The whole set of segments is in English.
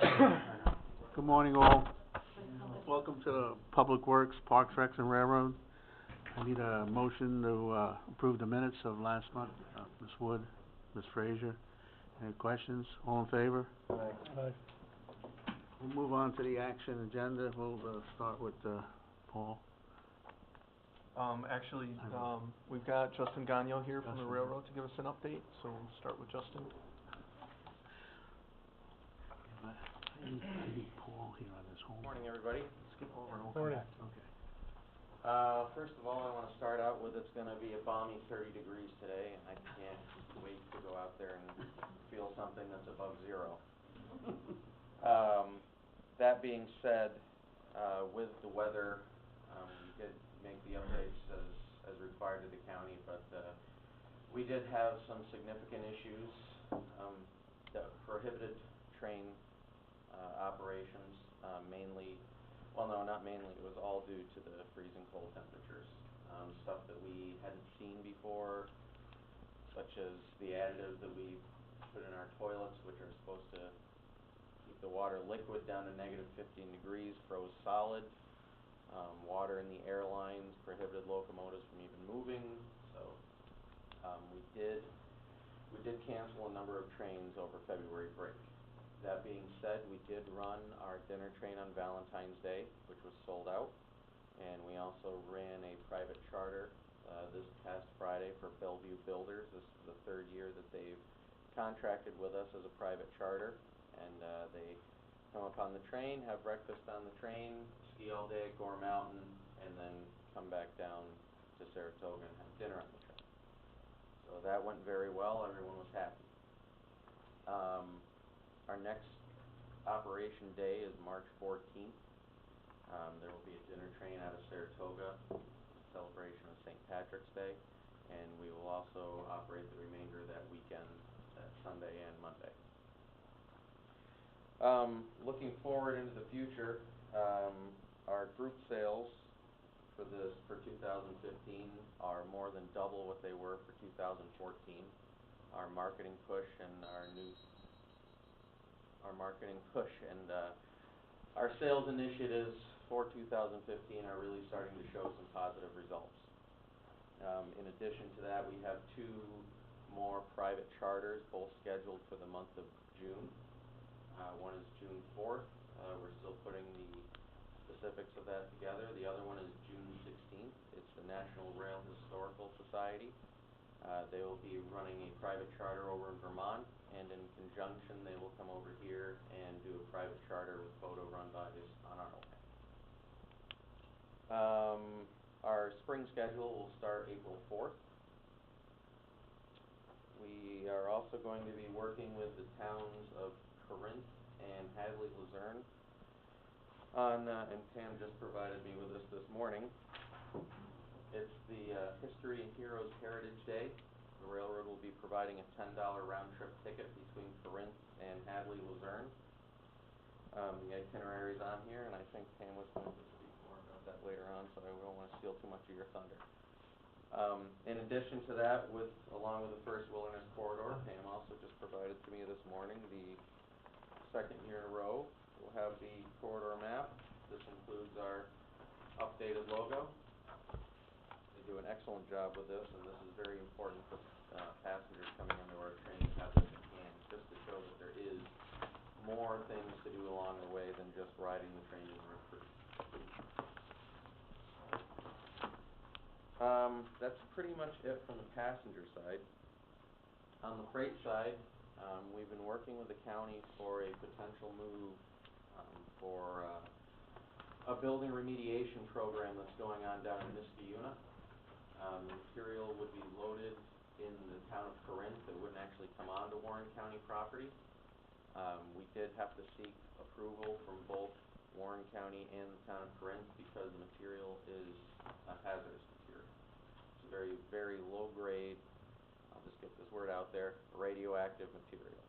Good morning, all. Welcome to the Public Works, Parks, Recs, and Railroad. I need a motion to approve the minutes of last month. Ms. Wood, Ms. Frazier, any questions? All in favor? Aye. We'll move on to the action agenda. We'll start with Paul. We've got Justin Gagnon here from the railroad to give us an update, so we'll start with Justin. I need Paul here on this whole. Morning, everybody. Skip over and we'll come Morning. back. Okay. First of all, I want to start out with it's going to be a balmy 30 degrees today, and I can't wait to go out there and feel something that's above zero. That being said, with the weather, we did make the updates as required to the county, but we did have some significant issues that prohibited train operations, mainly, well, no, not mainly, it was all due to the freezing cold temperatures. Stuff that we hadn't seen before, such as the additives that we put in our toilets, which are supposed to keep the water liquid down to negative 15 degrees, froze solid. Water in the airlines prohibited locomotives from even moving, so we did cancel a number of trains over February break. That being said, we did run our dinner train on Valentine's Day, which was sold out, and we also ran a private charter this past Friday for Bellevue Builders. This is the third year that they've contracted with us as a private charter, and they come up on the train, have breakfast on the train, ski all day at Gore Mountain, and then come back down to Saratoga and have dinner on the train. So that went very well. Everyone was happy. Our next operation day is March 14th. There will be a dinner train out of Saratoga in celebration of St. Patrick's Day, and we will also operate the remainder of that weekend, that Sunday and Monday. Looking forward into the future, our group sales for 2015 are more than double what they were for 2014. Our marketing push and our sales initiatives for 2015 are really starting to show some positive results. In addition to that, we have 2 more private charters, both scheduled for the month of June. One is June 4th. We're still putting the specifics of that together. The other one is June 16th. It's the National Rail Historical Society. They will be running a private charter over in Vermont, and in conjunction they will come over here and do a private charter with photo run bys on our way. Our spring schedule will start April 4th. We are also going to be working with the towns of Corinth and Hadley Luzerne on, and Pam just provided me with this morning. It's the History and Heroes Heritage Day. The railroad will be providing a $10 round-trip ticket between Corinth and Hadley Luzerne. The itinerary is on here, and I think Pam was going to speak more about that later on, so I don't want to steal too much of your thunder. In addition to that, along with the First Wilderness Corridor, Pam also just provided to me this morning the second year in a row. We'll have the corridor map. This includes our updated logo. They do an excellent job with this, and this is very important for passengers coming into our train to have this in hand, just to show that there is more things to do along the way than just riding the train in North Creek. That's pretty much it from the passenger side. On the freight side, we've been working with the county for a potential move for a building remediation program that's going on down in Niskayuna. Material would be loaded in the town of Corinth. It wouldn't actually come onto Warren County property. We did have to seek approval from both Warren County and the town of Corinth because the material is a hazardous material. It's very, very low grade, I'll just get this word out there, radioactive material.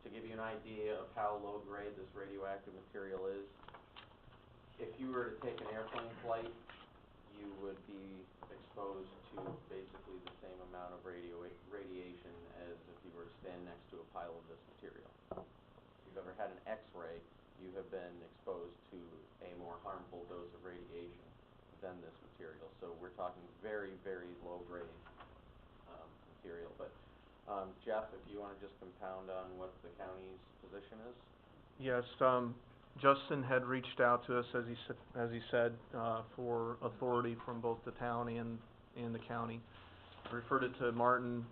To give you an idea of how low grade this radioactive material is, if you were to take an airplane flight, you would be exposed to basically the same amount of radiation as if you were to stand next to a pile of this material. you have been exposed to a more harmful dose of radiation than this material. So we're talking very, very low grade material. But Jeff, if you want to just compound on what the county's position is? Yes, Justin had reached out to us, as he said, for authority from both the town and the county. I referred it to Martin.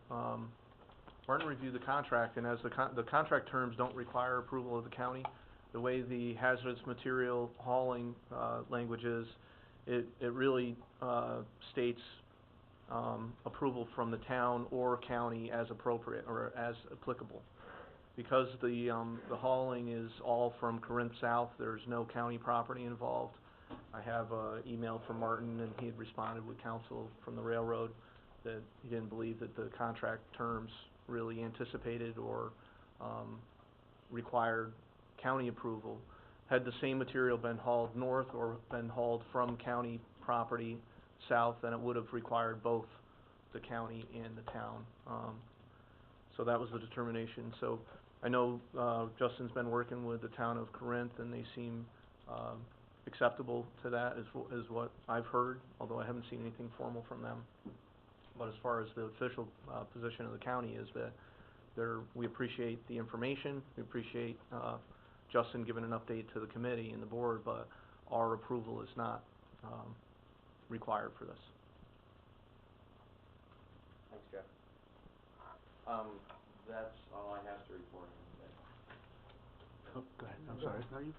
Martin reviewed the contract, and as the contract terms don't require approval of the county, the way the hazardous material hauling language is, it really states approval from the town or county as appropriate or as applicable. Because the hauling is all from Corinth South, there's no county property involved. I have an email from Martin, and he had responded with counsel from the railroad that he didn't believe that the contract terms really anticipated or required county approval. Had the same material been hauled north or been hauled from county property south, then it would have required both the county and the town. So that was the determination. So I know Justin's been working with the town of Corinth, and they seem acceptable to that, is what I've heard, although I haven't seen anything formal from them. But as far as the official position of the county is that we appreciate the information, we appreciate Justin giving an update to the committee and the board, but our approval is not required for this. Thanks, Jeff. That's all I have to report on today. Oh, go ahead, I'm sorry. No, you?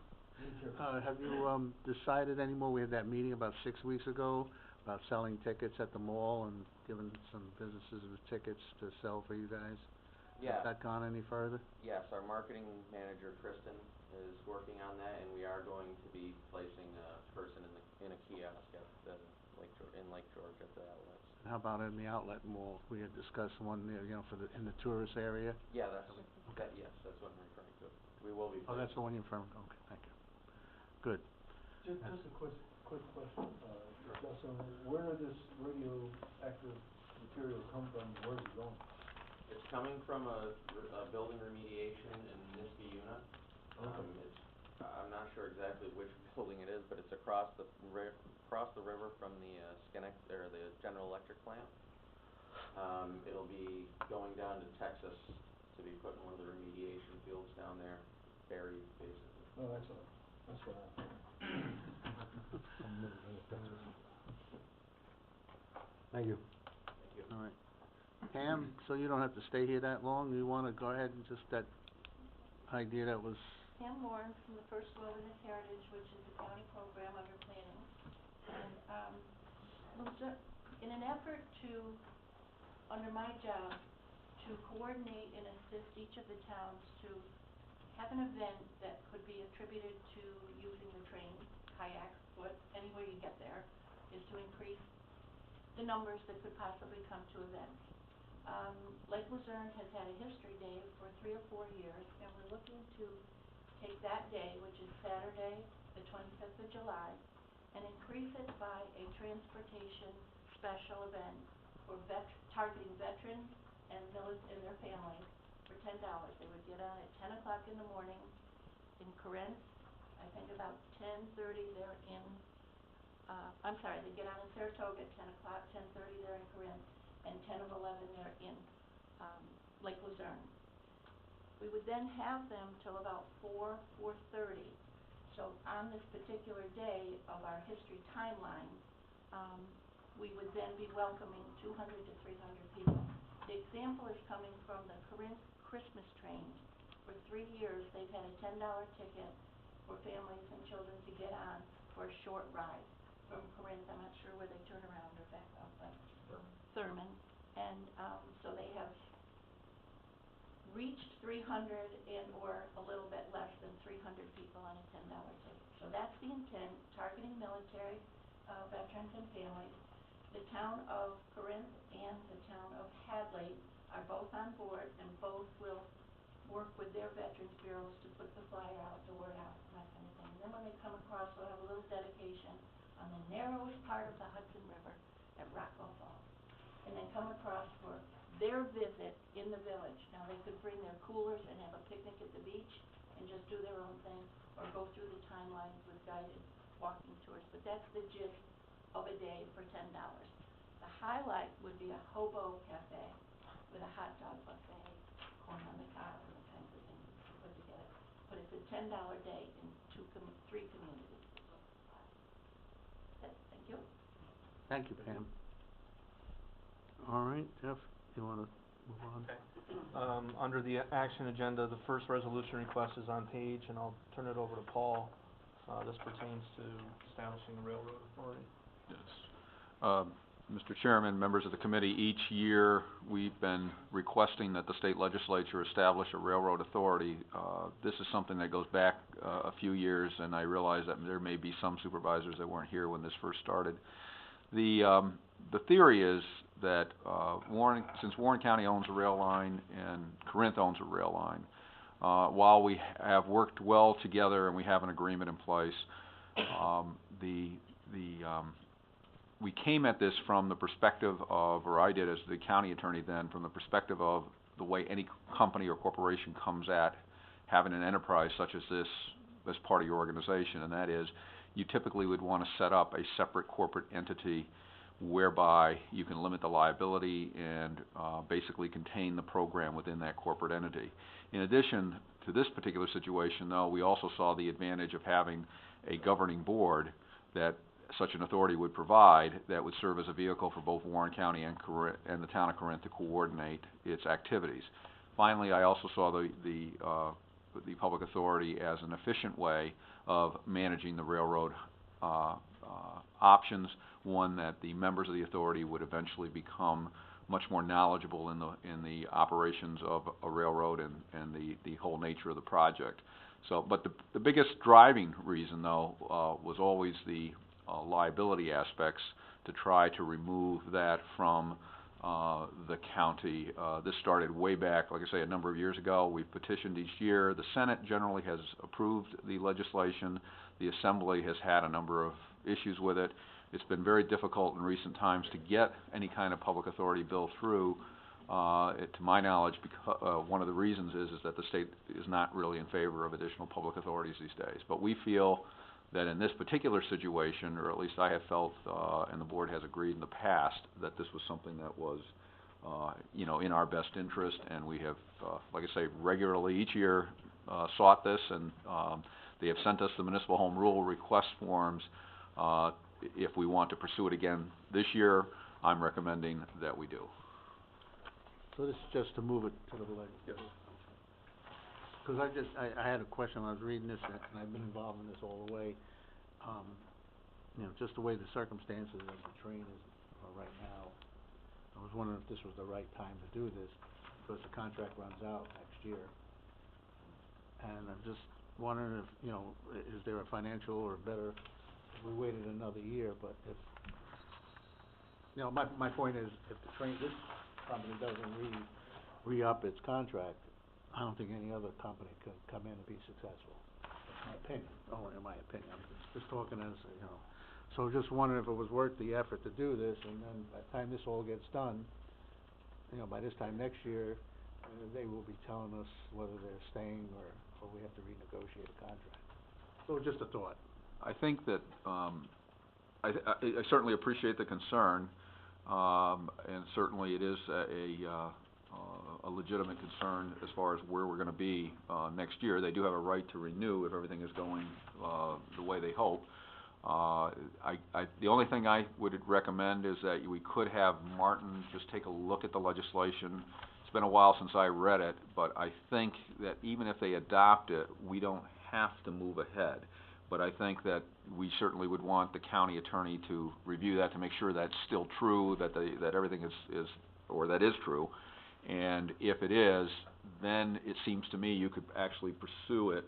Have you decided anymore? We had that meeting about 6 weeks ago about selling tickets at the mall and giving some businesses with tickets to sell for you guys. Yeah. Has that gone any further? Yes, our marketing manager, Kristen, is working on that, and we are going to be placing a person in a kiosk at the Lake George at the outlets. And how about in the outlet mall? We had discussed one there, in the tourist area. Yeah, yes, that's what I'm referring to. We will be. Oh, that's the one you're from. Okay, thank you. Good. Just a quick question, Justin, where did this radioactive material come from? Where is it going? It's coming from a building remediation in Niskayuna. Okay. I'm not sure exactly which building it is, but it's across the river from the the General Electric plant. It'll be going down to Texas to be put in one of the remediation fields down there, buried basically. Oh, excellent. That's what I thought. Thank you. Thank you. All right. Pam, so you don't have to stay here that long. You want to go ahead and just that idea that was... Pam Warren from the First Wilderness Heritage, which is a county program under planning. And in an effort to, under my job, to coordinate and assist each of the towns to have an event that could be attributed to using the train, kayak, foot, any way you get there, is to increase the numbers that could possibly come to events. Lake Luzerne has had a history day for 3 or 4 years, and we're looking to take that day, which is Saturday, the 25th of July, and increase it by a transportation special event for targeting veterans and their families for $10. They would get on at 10 o'clock in the morning in Corinth. I think about 10:30 they're in, they get on in Saratoga at 10 o'clock, 10:30 they're in Corinth, and 10 of 11 they're in Lake Luzerne. We would then have them till about 4:30. So on this particular day of our history timeline, we would then be welcoming 200 to 300 people. The example is coming from the Corinth Christmas train. For 3 years, they've had a $10 ticket for families and children to get on for a short ride from Corinth. I'm not sure where they turn around or back up, but Thurman. And so they have reached 300 and or a little bit less than 300 people on a $10 ticket. So that's the intent, targeting military, veterans and families. The town of Corinth and the town of Hadley are both on board, and both will work with their veterans bureaus to put the flyer out, the word out, and that kind of thing. And then when they come across, they'll have a little dedication on the narrowest part of the Hudson River at Rockwell Falls. And then come across for their visit in the village. Now, they could bring their coolers and have a picnic at the beach and just do their own thing, or go through the timelines with guided walking tours, but that's the gist of a day for $10. The highlight would be a hobo cafe with a hot dog buffet, corn on the cob, and the kinds of things you put together. But it's a $10 day in three communities. That's it. Thank you. Thank you, Pam. All right, Jeff, you wanna move on? Okay. Under the action agenda, the first resolution request is on page, and I'll turn it over to Paul. This pertains to establishing a railroad authority. Yes. Mr. Chairman, members of the committee, each year we've been requesting that the state legislature establish a railroad authority. This is something that goes back a few years, and I realize that there may be some supervisors that weren't here when this first started. The theory is that since Warren County owns a rail line and Corinth owns a rail line, while we have worked well together and we have an agreement in place, we came at this from the perspective of, or I did as the county attorney then, from the perspective of the way any company or corporation comes at having an enterprise such as this as part of your organization, and that is, you typically would want to set up a separate corporate entity whereby you can limit the liability and basically contain the program within that corporate entity. In addition to this particular situation, though, we also saw the advantage of having a governing board that such an authority would provide that would serve as a vehicle for both Warren County and the town of Corinth to coordinate its activities. Finally, I also saw the public authority as an efficient way of managing the railroad options, one that the members of the authority would eventually become much more knowledgeable in the operations of a railroad and the whole nature of the project. So, but the biggest driving reason, though, was always the liability aspects to try to remove that from the county. This started way back, like I say, a number of years ago. We've petitioned each year. The Senate generally has approved the legislation. The Assembly has had a number of issues with it. It's been very difficult in recent times to get any kind of public authority bill through. To my knowledge, because, one of the reasons is that the state is not really in favor of additional public authorities these days. But we feel that in this particular situation, or at least I have felt, and the board has agreed in the past, that this was something that was, in our best interest, and we have, like I say, regularly each year sought this, and they have sent us the municipal home rule request forms. If we want to pursue it again this year, I'm recommending that we do. So this is just to move it to the leg. Yes. Because I had a question when I was reading this, and I've been involved in this all the way. Just the way the circumstances of the train is right now, I was wondering if this was the right time to do this, because the contract runs out next year. And I'm just wondering if, is there a financial or better, if we waited another year, but if, my point is, if the train, this company doesn't re-up its contract, I don't think any other company could come in and be successful. That's my opinion, only in my opinion. I'm just talking as, So just wondering if it was worth the effort to do this, and then by the time this all gets done, by this time next year, they will be telling us whether they're staying or we have to renegotiate a contract. So just a thought. I think that I certainly appreciate the concern, and certainly it is a legitimate concern as far as where we're going to be next year. They do have a right to renew if everything is going the way they hope. The only thing I would recommend is that we could have Martin just take a look at the legislation. It's been a while since I read it, but I think that even if they adopt it, we don't have to move ahead. But I think that we certainly would want the county attorney to review that to make sure that's still true, that everything is that is true. And if it is, then it seems to me you could actually pursue it,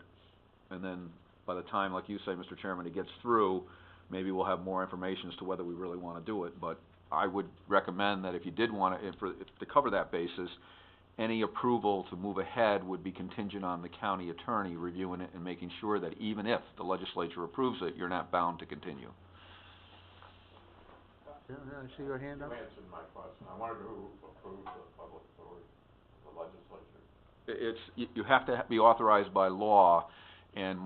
and then by the time, like you say, Mr. Chairman, it gets through, maybe we'll have more information as to whether we really want to do it. But I would recommend that if you did want to cover that basis, any approval to move ahead would be contingent on the county attorney reviewing it and making sure that even if the legislature approves it, you're not bound to continue. Yeah, I see your hand up. You answered my question. I wanted to approve the public authority, the legislature. You have to be authorized by law, and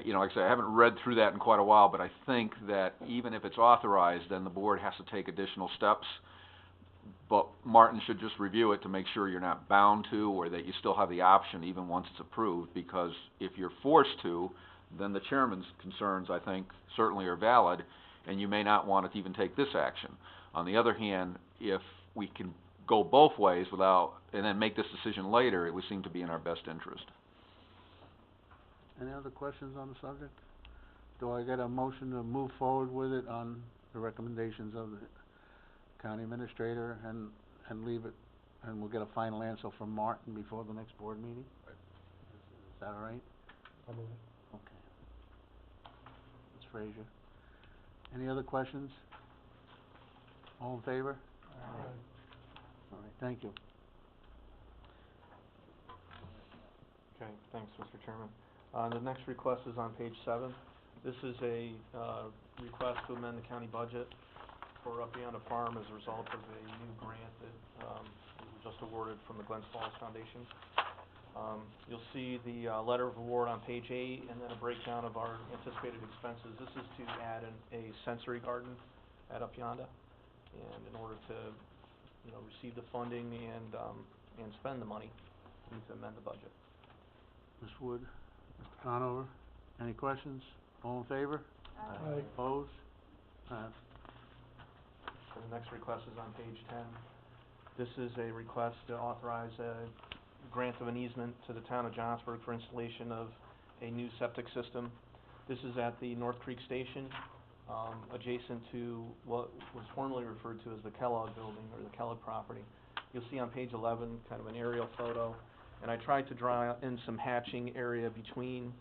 you know, like I say, I haven't read through that in quite a while, but I think that even if it's authorized, then the board has to take additional steps. But Martin should just review it to make sure you're not bound to, or that you still have the option even once it's approved, because if you're forced to, then the chairman's concerns, I think, certainly are valid, and you may not want to even take this action. On the other hand, if we can go both ways without, and then make this decision later, it would seem to be in our best interest. Any other questions on the subject? Do I get a motion to move forward with it on the recommendations of the county administrator and leave it, and we'll get a final answer from Martin before the next board meeting? Is that all right? I move it. Okay. Ms. Frazier. Any other questions? All in favor? All right, thank you. Okay, thanks, Mr. Chairman. The next request is on page 7. This is a request to amend the county budget for Up Beyond a Farm as a result of a new grant that we were just awarded from the Glens Foundation. You'll see the letter of award on page 8, and then a breakdown of our anticipated expenses. This is to add a sensory garden at Up Yonda, and in order to, you know, receive the funding and spend the money, we need to amend the budget. Ms. Wood, Mr. Conover, any questions? All in favor? Aye. Opposed? So the next request is on page 10. This is a request to authorize a grant of an easement to the town of Jomsberg for installation of a new septic system. This is at the North Creek Station, adjacent to what was formerly referred to as the Kellogg building, or the Kellogg property. You'll see on page 11 kind of an aerial photo, and I tried to draw in some hatching area between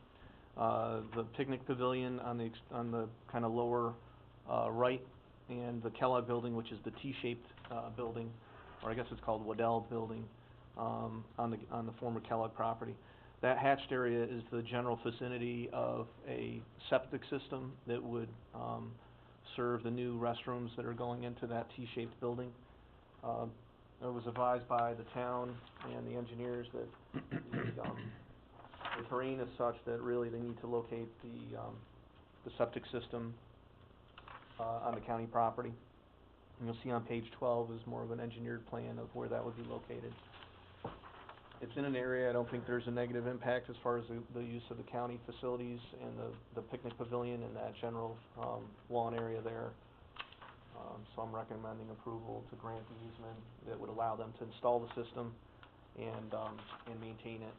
the picnic pavilion on the kind of lower right, and the Kellogg building, which is the T-shaped building, or I guess it's called Waddell building, on the former Kellogg property. That hatched area is the general vicinity of a septic system that would serve the new restrooms that are going into that T-shaped building. It was advised by the town and the engineers that the terrain is such that really they need to locate the septic system on the county property. And you'll see on page 12 is more of an engineered plan of where that would be located. It's in an area, I don't think there's a negative impact as far as the use of the county facilities and the picnic pavilion and that general lawn area there. So I'm recommending approval to grant the easement that would allow them to install the system and maintain it.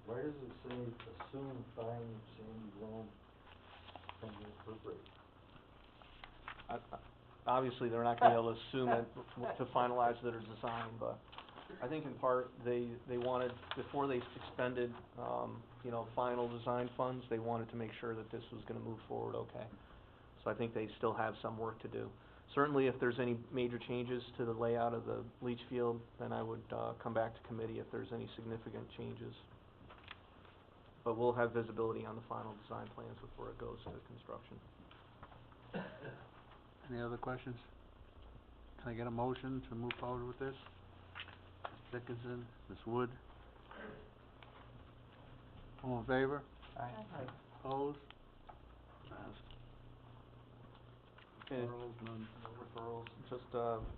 Why does it say assume fine sandy loam from the appropriate? Obviously, they're not gonna be able to assume it to finalize their design, but I think in part, they wanted, before they expended, you know, final design funds, they wanted to make sure that this was gonna move forward okay. So I think they still have some work to do. Certainly, if there's any major changes to the layout of the leach field, then I would come back to committee if there's any significant changes. But we'll have visibility on the final design plans before it goes to construction. Any other questions? Can I get a motion to move forward with this? Ms. Dickinson, Ms. Wood? All in favor? Aye. Opposed? Passed. Okay. Referrals, none. No referrals.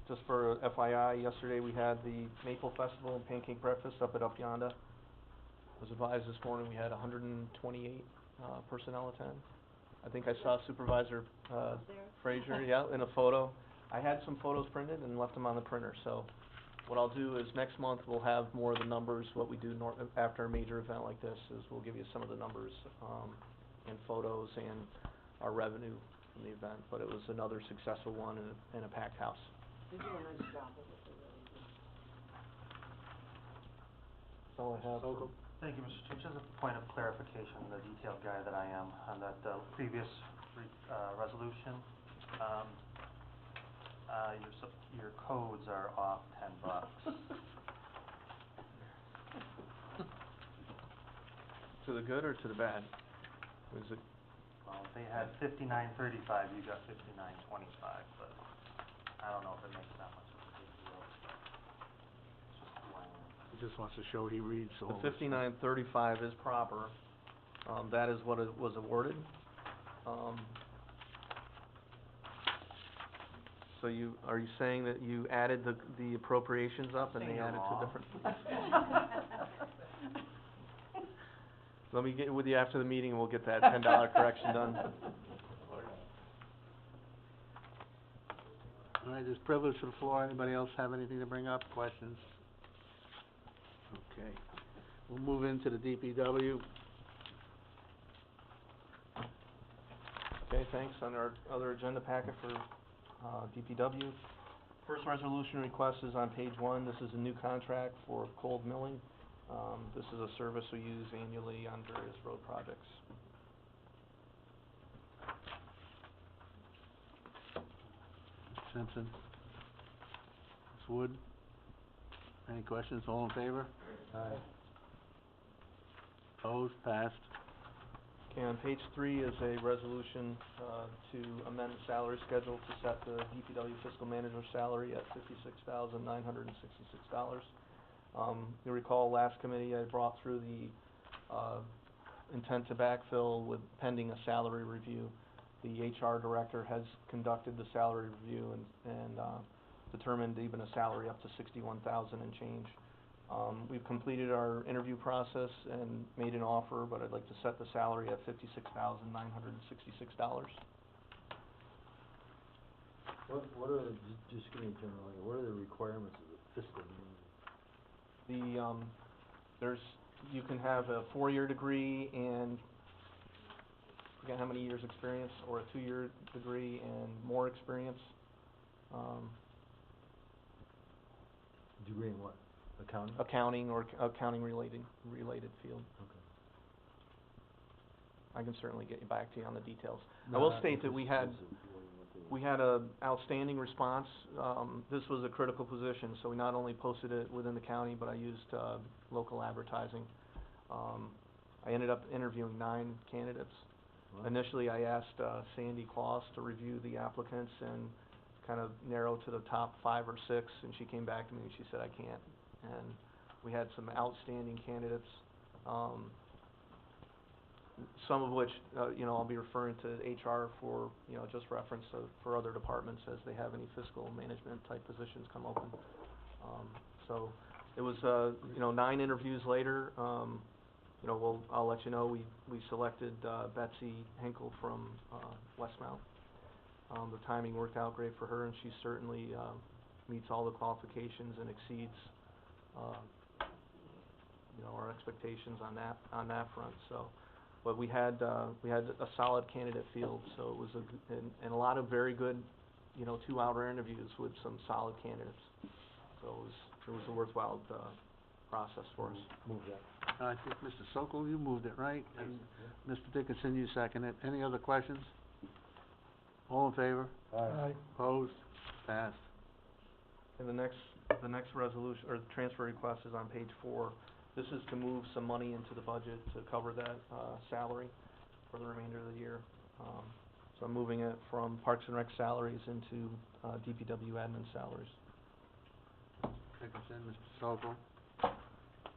Just for FYI, yesterday we had the Maple Festival and Pancake Breakfast up at Up Yonda. Was advised this morning we had 128 personnel attend. I think I saw Supervisor Frazier, yeah, in a photo. I had some photos printed and left them on the printer, so what I'll do is next month we'll have more of the numbers. What we do after a major event like this is we'll give you some of the numbers and photos and our revenue from the event, but it was another successful one in a packed house. They do a nice job of it, they really do. That's all I have. Sokol? Thank you, Mr. Chair. Just a point of clarification, the detailed guy that I am, on that previous resolution. Your codes are off $10. To the good or to the bad? Was it? Well, they had 59.35, you got 59.25, but I don't know if it makes that much of a big deal. He just wants to show he reads all The this stuff. 5935 is proper. That is what it was awarded. So are you saying that you added the appropriations up and they added to different? Let me get with you after the meeting and we'll get that $10 correction done. All right, there's privilege to the floor. Anybody else have anything to bring up, questions? Okay. We'll move into the DPW. Okay, thanks. On our other agenda packet for DPW. First resolution request is on page 1. This is a new contract for cold milling. This is a service we use annually on various road projects. Simpson. Ms. Wood. Any questions? All in favor? Aye. Opposed? Passed. Okay, on page 3 is a resolution to amend the salary schedule to set the DPW fiscal manager salary at $56,966. You'll recall last committee I brought through the intent to backfill with pending a salary review. The HR director has conducted the salary review and determined even a salary up to $61,000 and change. We've completed our interview process and made an offer, but I'd like to set the salary at $56,966. What are, just give me a general idea, what are the requirements of the fiscal manager? You can have a 4-year degree and I forget how many years experience, or a 2-year degree and more experience. Degree in what? Accounting? Accounting or accounting related field. Okay. I can certainly get you back to you on the details. No, I will not state that we had a outstanding response. This was a critical position, so we not only posted it within the county, but I used local advertising. I ended up interviewing 9 candidates. Wow. Initially, I asked Sandy Claus to review the applicants and kind of narrow to the top 5 or 6, and she came back to me and she said, I can't. And we had some outstanding candidates, some of which, I'll be referring to HR for, just reference for other departments as they have any fiscal management type positions come open. So it was, 9 interviews later, I'll let you know, we selected Betsy Hinkle from Westmount. The timing worked out great for her, and she certainly meets all the qualifications and exceeds our expectations on that front. So, but we had a solid candidate field, so it was and a lot of very good 2-hour interviews with some solid candidates. So it was a worthwhile process for us. Move that. I think Mr. Sokol, you moved it, right? And Mr. Dickinson, you seconded it. Any other questions? All in favor? Aye. Opposed? Passed. And the next resolution, or the transfer request is on page 4. This is to move some money into the budget to cover that salary for the remainder of the year. So I'm moving it from Parks and Rec salaries into DPW admin salaries. Dickinson, Mr. Sokol.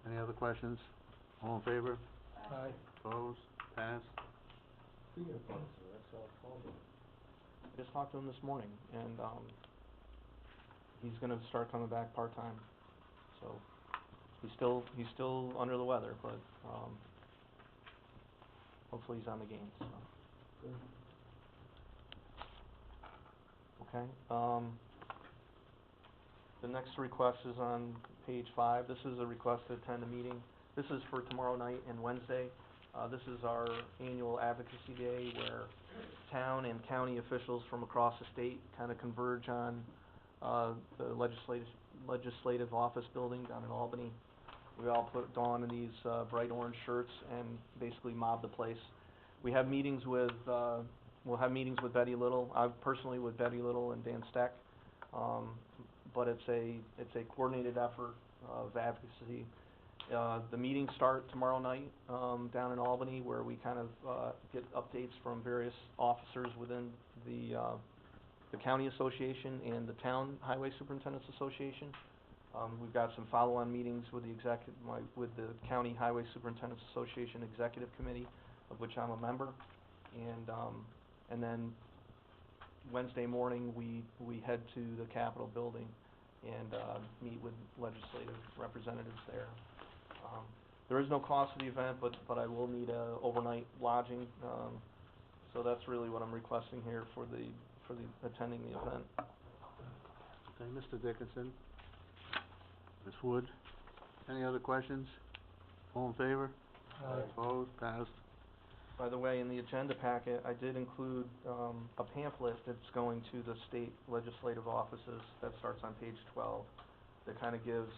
Any other questions? All in favor? Aye. Opposed? Passed. Speaking of Parks and Rec, I'll call you. I just talked to him this morning, and he's going to start coming back part-time. So he's still under the weather, but hopefully he's on the game. So. Good. Okay. The next request is on page 5. This is a request to attend a meeting. This is for tomorrow night and Wednesday. This is our annual advocacy day where town and county officials from across the state kind of converge on the legislative office building down in Albany. We all put on these bright orange shirts and basically mob the place. We have meetings with we'll have meetings with Betty Little. I personally with Betty Little and Dan Steck. But it's a coordinated effort of advocacy. The meetings start tomorrow night down in Albany, where we kind of get updates from various officers within the county association and the town highway superintendents association. We've got some follow-on meetings with with the County Highway Superintendent's Association Executive Committee, of which I'm a member. And then Wednesday morning, we head to the Capitol building and, meet with legislative representatives there. There is no cost to the event, but I will need overnight lodging, so that's really what I'm requesting here for the attending the event. Okay, Mr. Dickinson, Ms. Wood, any other questions? All in favor? Aye. Opposed? Passed. By the way, in the agenda packet, I did include, a pamphlet that's going to the state legislative offices that starts on page 12, that kind of gives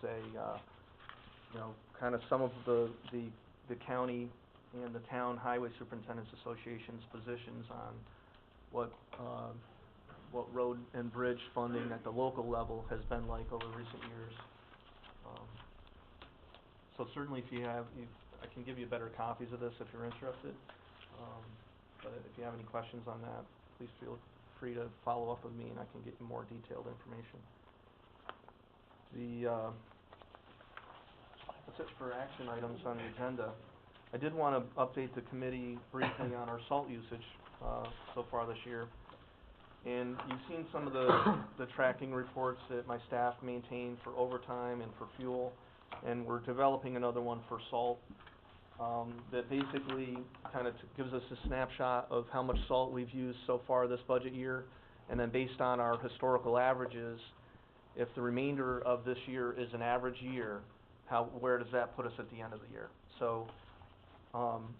kind of some of the county and the town highway superintendent's association's positions on what road and bridge funding at the local level has been like over recent years. So certainly I can give you better copies of this if you're interested. But if you have any questions on that, please feel free to follow up with me and I can get you more detailed information. That's it for action items on the agenda. I did want to update the committee briefly on our salt usage so far this year. And you've seen some of the tracking reports that my staff maintain for overtime and for fuel. And we're developing another one for salt that basically kind of gives us a snapshot of how much salt we've used so far this budget year. And then based on our historical averages, if the remainder of this year is an average year, where does that put us at the end of the year? So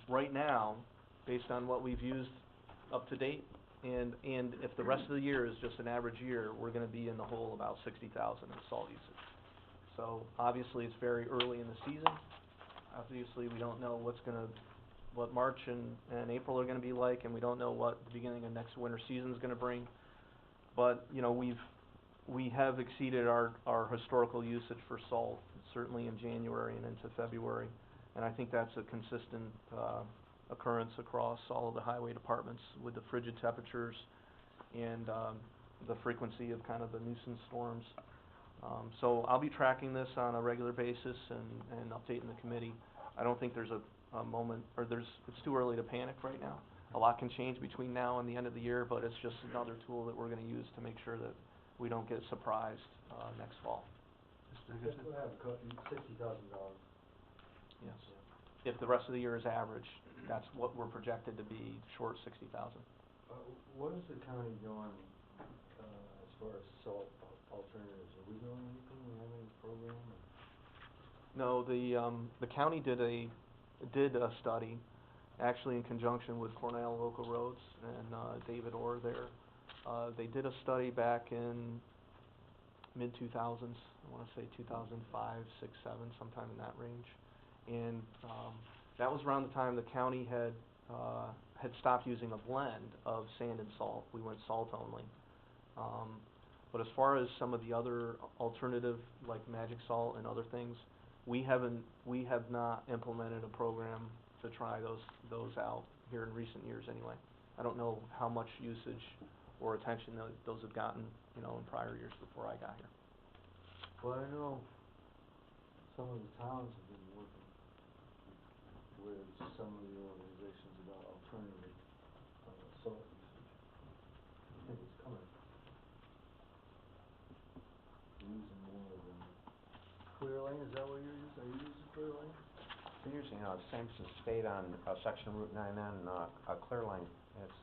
right now, based on what we've used up to date, and if the rest of the year is just an average year, we're going to be in the hole about 60,000 in salt usage. So obviously it's very early in the season. Obviously we don't know what March and April are going to be like, and we don't know what the beginning of next winter season is going to bring. But we have exceeded our historical usage for salt, certainly in January and into February, and I think that's a consistent occurrence across all of the highway departments with the frigid temperatures and the frequency of kind of the nuisance storms. So I'll be tracking this on a regular basis and updating the committee. I don't think there's a moment, it's too early to panic right now. A lot can change between now and the end of the year, but it's just another tool that we're going to use to make sure that we don't get surprised next fall. Mr. Dickinson? We'll have $60,000. Yes. If the rest of the year is average, that's what we're projected to be, short 60,000. What is the county doing, as far as salt alternatives? Are we doing anything? We have any program? No, the county did a study, actually in conjunction with Cornell Local Roads and David Orr there. They did a study back in mid-2000s, I want to say 2005, 6, 7, sometime in that range. And that was around the time the county had stopped using a blend of sand and salt. We went salt only. But as far as some of the other alternative, like magic salt and other things, we have not implemented a program to try those out here in recent years anyway. I don't know how much usage or attention those have gotten, in prior years before I got here. Well, I know some of the towns have been working with some of the organizations about alternative salt usage. I think it's coming. Using more of them. Clear Lane, is that what you're using? Are you using Clear Lane? We're using Sampson State on section of Route 9 on Clear Lane. It's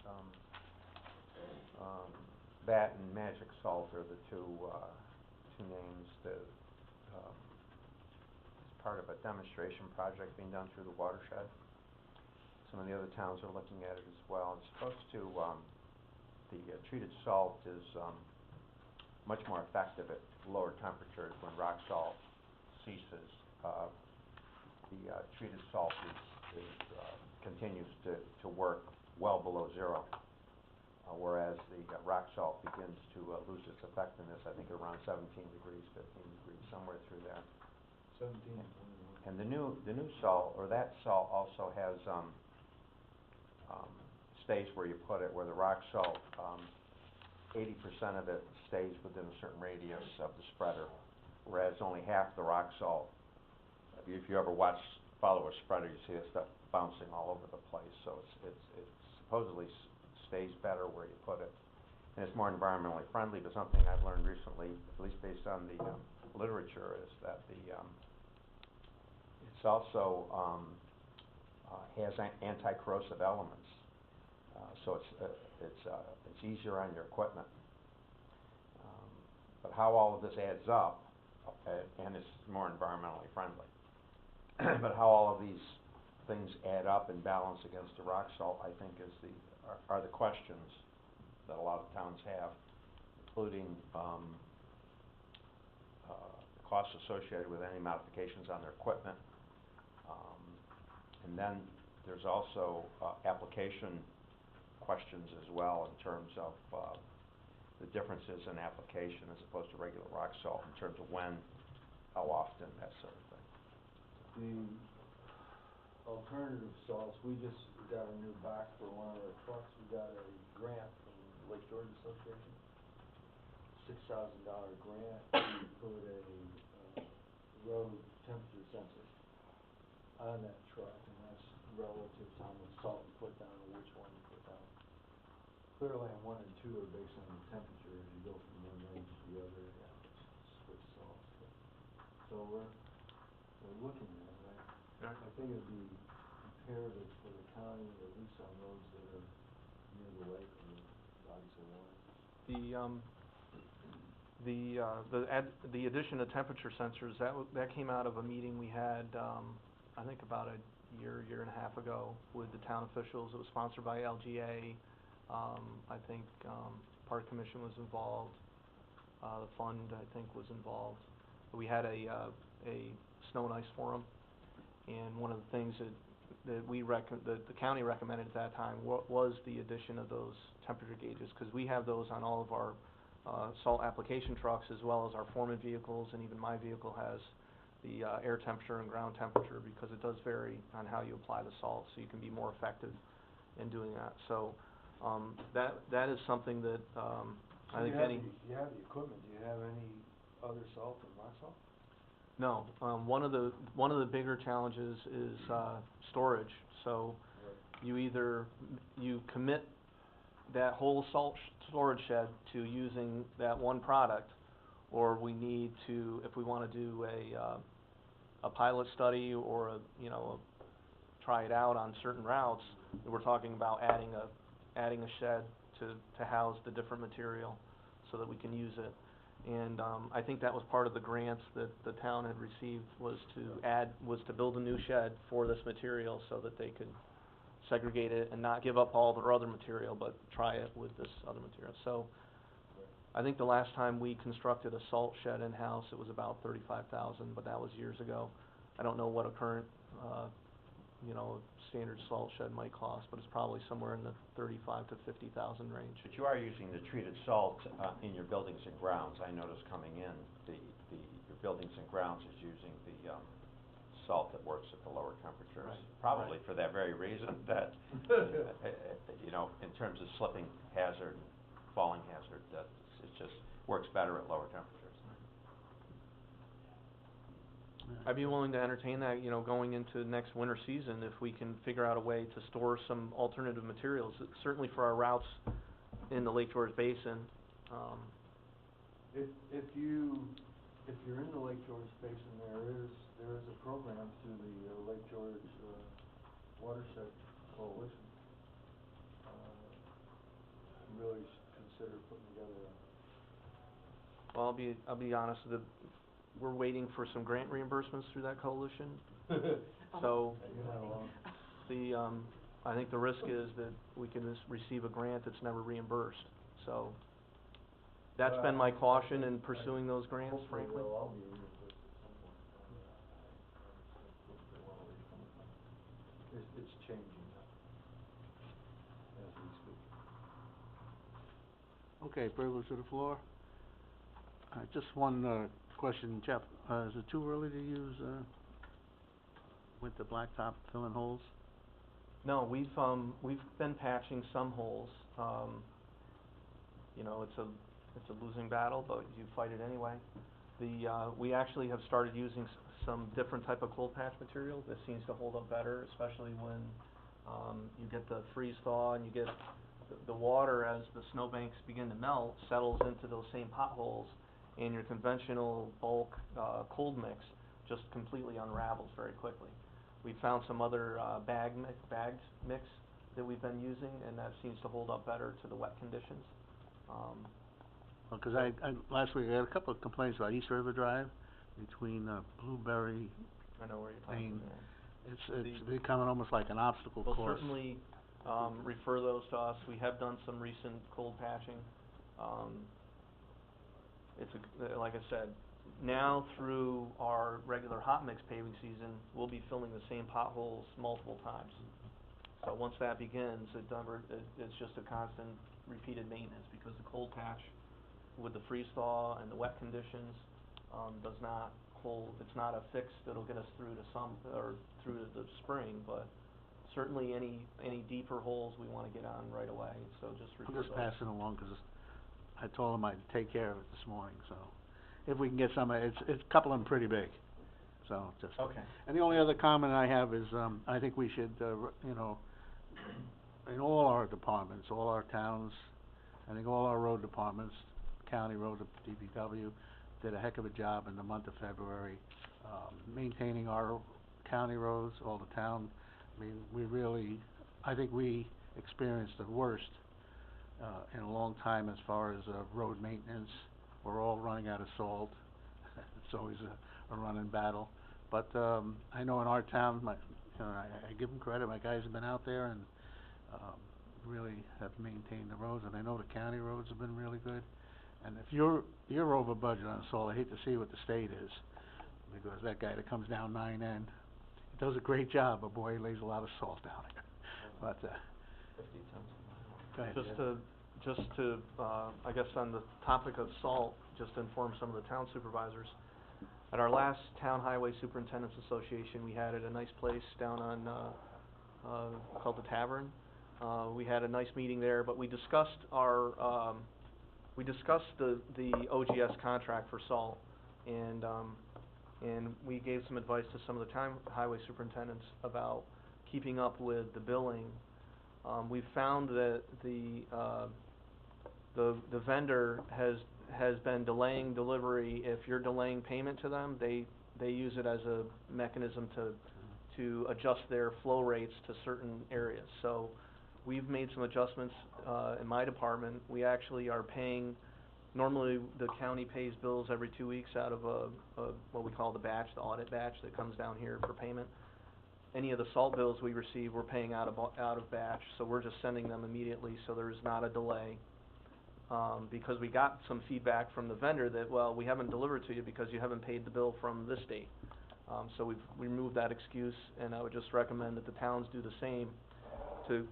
that and Magic Salt are the two names that is part of a demonstration project being done through the watershed. Some of the other towns are looking at it as well. It's supposed to the treated salt is much more effective at lower temperatures when rock salt ceases. The treated salt continues to work well below zero, whereas the rock salt begins to lose its effectiveness, I think around 17 degrees, 15 degrees, somewhere through there. 17. And the new salt, or that salt also has stays where you put it, where the rock salt, 80% of it stays within a certain radius of the spreader, whereas only half the rock salt. If you ever follow a spreader, you see this stuff bouncing all over the place, so it supposedly stays better where you put it. And it's more environmentally friendly, but something I've learned recently, at least based on the literature, is that it's also has anti-corrosive elements, so it's easier on your equipment. But how all of this adds up, and it's more environmentally friendly, but how all of these things add up and balance against the rock salt, I think, are the questions that a lot of towns have, including the costs associated with any modifications on their equipment. And then there's also application questions as well, in terms of the differences in application as opposed to regular rock salt, in terms of when, how often, that sort of thing. The alternative salts, we just got a new back for one of our trucks. We got a grant from Lake George Association, $6,000 grant to put a road temperature sensor on that truck, and that's relative to how much salt you put down and which one you put down. Clearly, on 1 and 2 are based on the temperature. As you go from one range to the other, you have to switch salts. So we're looking at it. Yeah. I think it'd be imperative for the county, at least on roads that are near the lake or bodies of water. The addition of temperature sensors, that came out of a meeting we had, I think about a year and a half ago with the town officials. It was sponsored by LGA. I think Park Commission was involved. The fund, I think, was involved. We had a snow and ice forum, and one of the things that the county recommended at that time was the addition of those temperature gauges, because we have those on all of our salt application trucks, as well as our foreman vehicles, and even my vehicle has the air temperature and ground temperature, because it does vary on how you apply the salt, so you can be more effective in doing that. So that is something that I think You have the equipment. Do you have any other salt than rock salt? No. One of the bigger challenges is storage. So you commit that whole salt storage shed to using that one product, or we need to, if we want to do a pilot study or try it out on certain routes, we're talking about adding a shed to house the different material so that we can use it. And I think that was part of the grants that the town had received, was to build a new shed for this material so that they could segregate it and not give up all their other material, but try it with this other material. So I think the last time we constructed a salt shed in-house, it was about $35,000, but that was years ago. I don't know what a current standard salt shed might cost, but it's probably somewhere in the $35,000 to $50,000 range. But you are using the treated salt in your buildings and grounds. I noticed coming in, your buildings and grounds is using the salt that works at the lower temperatures. Right. Probably Right. for that very reason, that in terms of slipping hazard, falling hazard, that it just works better at lower temperatures. I'd be willing to entertain that, going into next winter season, if we can figure out a way to store some alternative materials, certainly for our routes in the Lake George Basin. If you're in the Lake George Basin, there is a program through the Lake George Watershed Coalition. Really consider putting together Well, I'll be honest, we're waiting for some grant reimbursements through that coalition. So I think the risk is that we can just receive a grant that's never reasbursed. So that's been my caution in pursuing those grants, hopefully frankly. they'll all be reimbursed at some point. I understand perfectly well where you're coming from. It's changing now, as we speak. Okay, privilege of the floor. Just one question, Jeff. Is it too early to use with the blacktop filling holes? No, we've been patching some holes. It's a losing battle, but you fight it anyway. We actually have started using some different type of cold patch material that seems to hold up better, especially when, you get the freeze thaw and you get the water as the snowbanks begin to melt, settles into those same potholes, and your conventional bulk, cold mix just completely unravels very quickly. We found some other, bagged mix that we've been using, and that seems to hold up better to the wet conditions. Well, 'cause last week I had a couple of complaints about East River Drive between, Blueberry. I know where you're talking Lane. about. It's becoming almost like an obstacle We'll course. certainly, refer those to us. We have done some recent cold patching. Like I said, now through our regular hot mix paving season, we'll be filling the same potholes multiple times. So once that begins, it's just a constant repeated maintenance, because the cold patch with the freeze thaw and the wet conditions, does not hold, it's not a fix that'll get us through to through to the spring, but certainly any deeper holes we wanna get on right away, so just refer I'm those. just passing along 'cause I told him I'd take care of it this morning, so if we can get some, it's a couple of them pretty big, so just. Okay. And the only other comment I have is, I think we should, in all our departments, all our towns, I think all our road departments, county road, DPW, did a heck of a job in the month of February, maintaining our county roads, all the town. I mean, I think we experienced the worst, in a long time as far as, road maintenance. We're all running out of salt. It's always a running battle. But, I know in our town, I give them credit, my guys have been out there and, really have maintained the roads, and I know the county roads have been really good. And if you're over budget on salt, I hate to see what the state is, because that guy that comes down 9N, he does a great job, but boy, he lays a lot of salt down there. But, 50 tons go ahead. Just to, I guess on the topic of salt, just to inform some of the town supervisors. At our last Town Highway Superintendent's Association, we had at a nice place down on, called the Tavern. We had a nice meeting there, but we discussed the OGS contract for salt, and we gave some advice to some of the town highway superintendents about keeping up with the billing. We've found that the vendor has been delaying delivery. If you're delaying payment to them, they use it as a mechanism to adjust their flow rates to certain areas. So we've made some adjustments in my department. We actually are paying, normally the county pays bills every 2 weeks out of what we call the batch, the audit batch that comes down here for payment. Any of the salt bills we receive, we're paying out of batch, so we're just sending them immediately, so there's not a delay. Because we got some feedback from the vendor that, well, we haven't delivered to you because you haven't paid the bill from this date. So we've removed that excuse, and I would just recommend that the towns do the same to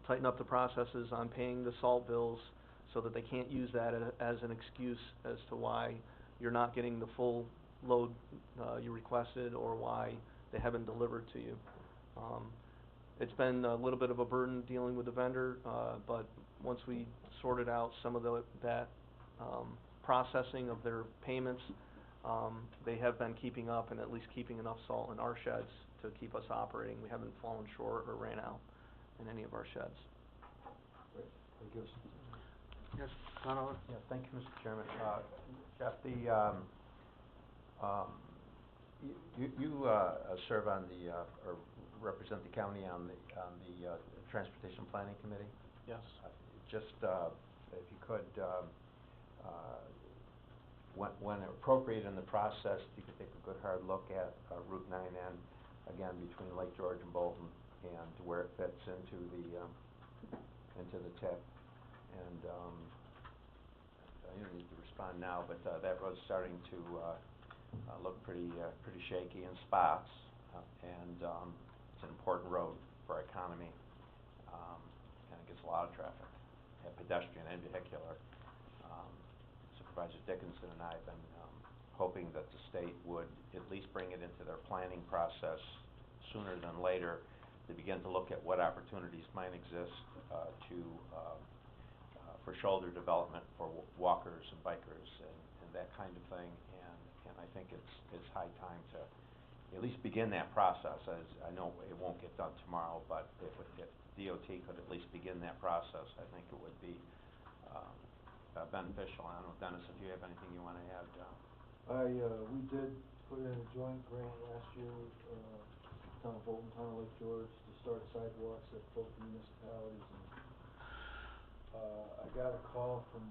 tighten up the processes on paying the salt bills, so that they can't use that as an excuse as to why you're not getting the full load you requested, or why they haven't delivered to you. It's been a little bit of a burden dealing with the vendor, but once we sorted out some of that processing of their payments, they have been keeping up and at least keeping enough salt in our sheds to keep us operating. We haven't fallen short or ran out in any of our sheds. Great, thank you. Yes, Conover? Yeah, thank you, Mr. Chairman. Jeff, you serve on or represent the county on the Transportation Planning Committee? Yes. Just, if you could, when appropriate in the process, if you could take a good hard look at Route 9N, again, between Lake George and Bolton, and where it fits into the tip. And you don't need to respond now, but that road's starting to look pretty shaky in spots, and it's an important road for our economy. Kind of gets a lot of traffic, pedestrian and vehicular. Supervisor Dickinson and I have been hoping that the state would at least bring it into their planning process sooner than later, to begin to look at what opportunities might exist to for shoulder development for walkers and bikers and that kind of thing. And I think it's high time to at least begin that process. As I know it won't get done tomorrow, but if DOT could at least begin that process, I think it would be beneficial. I don't know, Dennis, if you have anything you want to add. We did put in a joint grant last year, town of Bolton, town of Lake George, to start sidewalks at both municipalities. And I got a call from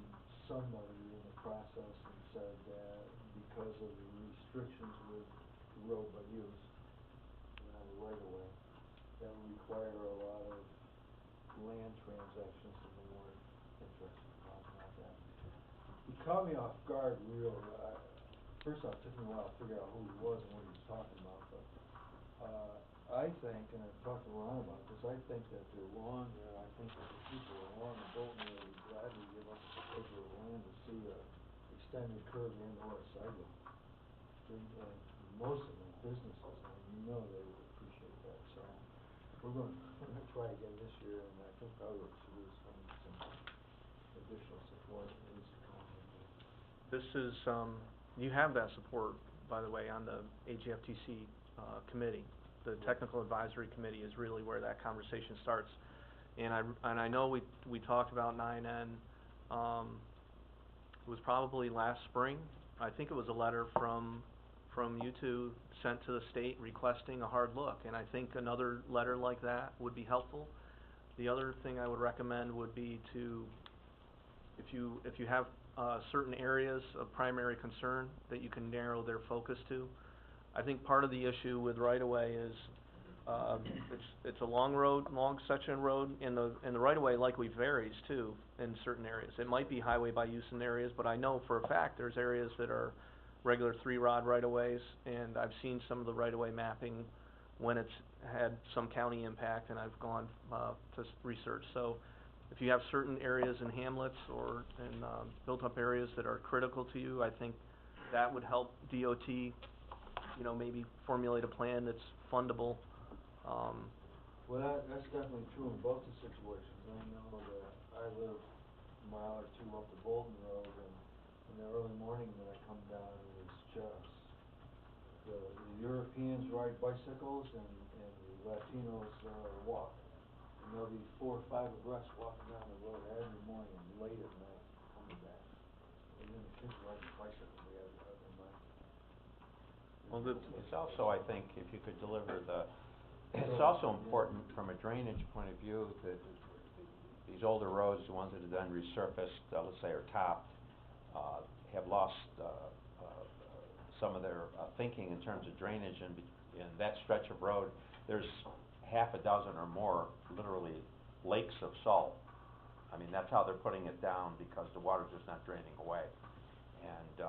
somebody in the process and said that because of the restrictions with the road by use, the right of way, that would require a lot of land transactions, and they weren't interested in talking about that. He caught me off guard, really. First off, it took me a while to figure out who he was and what he was talking about, but I think, and I've talked to Ron about this, I think that the lawn there, I think that the people along the Bolton Road would gladly give up a acre of land to see a extended curb and or a sidewalk. And most of them businesses, and you know they would appreciate that, so we're gonna try again this year, and I think probably what we should do is find some additional support, at least a comment. This is, you have that support, by the way, on the AGFTC, committee. The Technical Advisory Committee is really where that conversation starts. And I know we talked about 9N, it was probably last spring. I think it was a letter from you two sent to the state requesting a hard look, and I think another letter like that would be helpful. The other thing I would recommend would be to, if you have certain areas of primary concern that you can narrow their focus to. I think part of the issue with right-of-way is it's a long section of road, and the right-of-way likely varies too in certain areas. It might be highway by use in areas, but I know for a fact there's areas that are regular 3-rod right-of-ways, and I've seen some of the right-of-way mapping when it's had some county impact, and I've gone to research. So if you have certain areas in hamlets or in built-up areas that are critical to you, I think that would help DOT, you know, maybe formulate a plan that's fundable. Well, that's definitely true in both the situations. I know that I live a mile or two up the Bolton Road, and in the early morning when I come down, it's just the Europeans ride bicycles and the Latinos walk. And there'll be 4 or 5 abreast walking down the road every morning and late at night coming back. And then the kids riding bicycles, they have their mind. Well, It's also, I think, if you could deliver it's also important from a drainage point of view that these older roads, the ones that have been resurfaced, let's say, are topped, have lost some of their thinking in terms of drainage, and in that stretch of road, there's half a dozen or more, literally, lakes of salt. I mean, that's how they're putting it down, because the water's just not draining away. And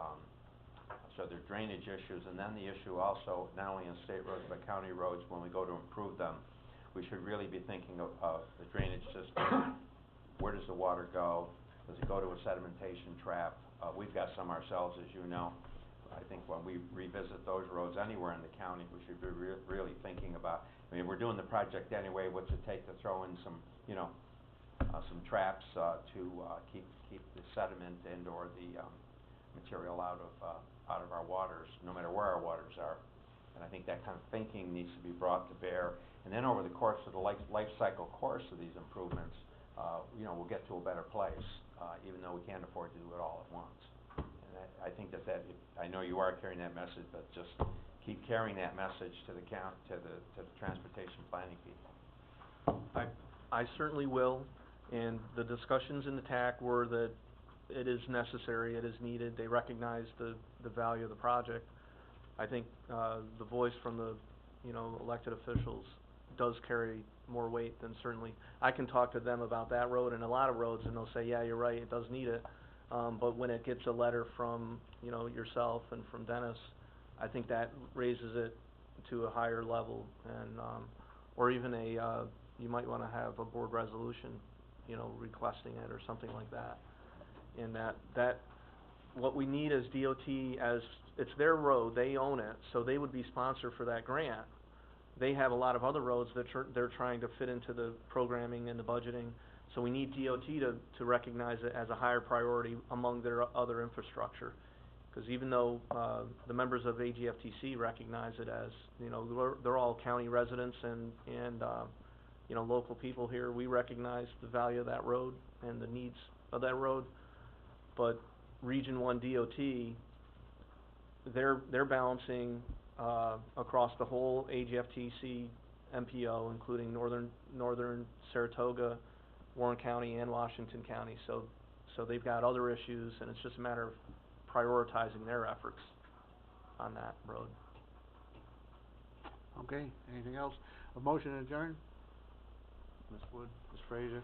so there are drainage issues, and then the issue also, not only in state roads but county roads, when we go to improve them, we should really be thinking of the drainage system. Where does the water go? Does it go to a sedimentation trap? We've got some ourselves, as you know. I think when we revisit those roads anywhere in the county, we should be really thinking about, I mean, we're doing the project anyway, what's it take to throw in some, you know, some traps to keep the sediment and or the material out of our waters, no matter where our waters are. And I think that kind of thinking needs to be brought to bear. And then over the course of the life cycle course of these improvements, you know, we'll get to a better place, even though we can't afford to do it all at once. And I think that I know you are carrying that message, but just keep carrying that message to the transportation planning people. I certainly will, and the discussions in the TAC were that it is necessary, it is needed. They recognize the value of the project. I think the voice from the, you know, elected officials does carry more weight than certainly. I can talk to them about that road and a lot of roads, and they'll say, yeah, you're right, it does need it. But when it gets a letter from, you know, yourself and from Dennis, I think that raises it to a higher level, and or even you might want to have a board resolution, you know, requesting it or something like that. And that what we need is DOT, as it's their road, they own it, so they would be sponsor for that grant. They have a lot of other roads that they're trying to fit into the programming and the budgeting, So we need DOT to recognize it as a higher priority among their other infrastructure. Because even though, the members of AGFTC recognize it as, you know, they're all county residents and, you know, local people here, we recognize the value of that road and the needs of that road. But Region One DOT, they're balancing, across the whole AGFTC MPO, including northern Saratoga, Warren County, and Washington County. So they've got other issues, and it's just a matter of prioritizing their efforts on that road. Okay, anything else? A motion to adjourn? Ms. Wood, Ms. Frazier?